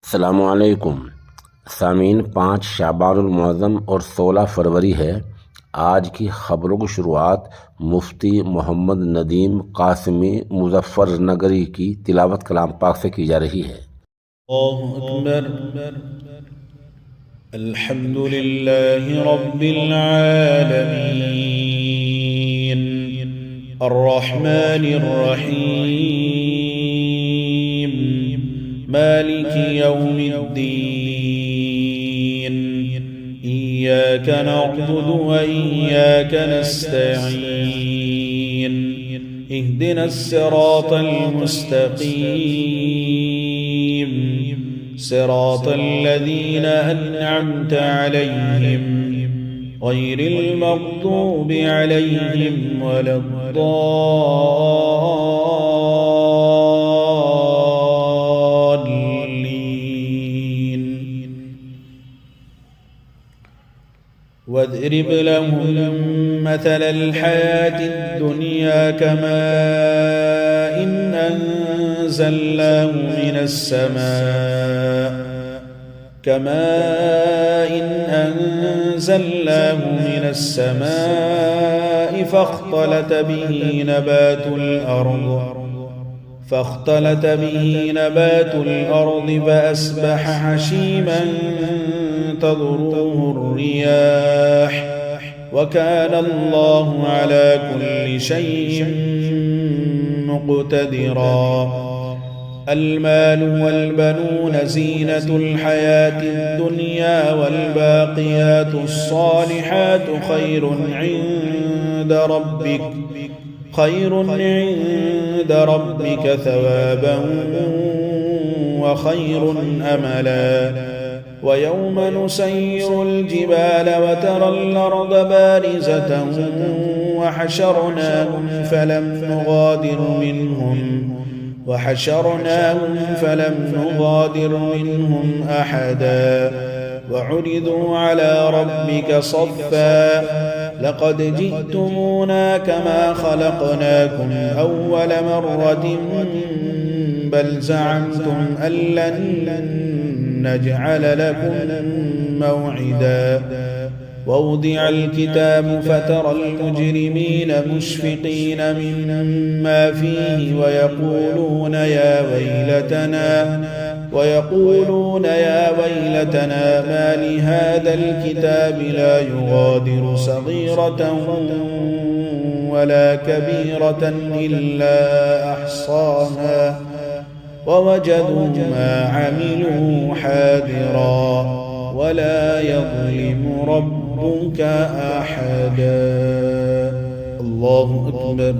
अस्सलामुअलैकुम सामीन। 5 शाबानुल मुअज़्ज़म और 16 फरवरी है। आज की ख़बरों की शुरुआत मुफ्ती मोहम्मद नदीम कासिमी मुज़फ़्फ़रनगरी की तिलावत कलाम पाक से की जा रही है। अल्लाहु अकबर। अल्हम्दुलिल्लाहि रब्बिल आलमीन अर्रहमानिर रहीम मालिकि यौमिद्दीन इय्याका नअबुदु व इय्याका नस्तईन इहदिनस सिरातल मुस्तक़ीम सिरात الذين أنعمت عليهم غير المغضوب عليهم ولا الضالين واضرب لهم مثل الحياة الدنيا كماء أنزلناه من السماء فاختلط به نبات الأرض فأصبح حشيما تذروه الرياح وكان الله على كل شيء مقتدرا المال والبنون زينة الحياة الدنيا والباقيات الصالحات خير عند ربك ثوابا وخير أملا ويوم نسير الجبال وترى الأرض بارزة وحشرناهم فلم نغادر منهم أحدا وعرضوا على ربك صفا لقد جئتمونا كما خلقناكم أول مرة بل زعمتم أن لن نجعل لكم موعدا ووضع الكتاب فترى المجرمين مشفقين مما فيه ويقولون يا ويلتنا ما لهذا الكتاب لا يغادر صغيرة ولا كبيرة إلا أحصاها ووجدوا ما عملوا حاضرا ولا يظلم ربك أحدا. الله أكبر.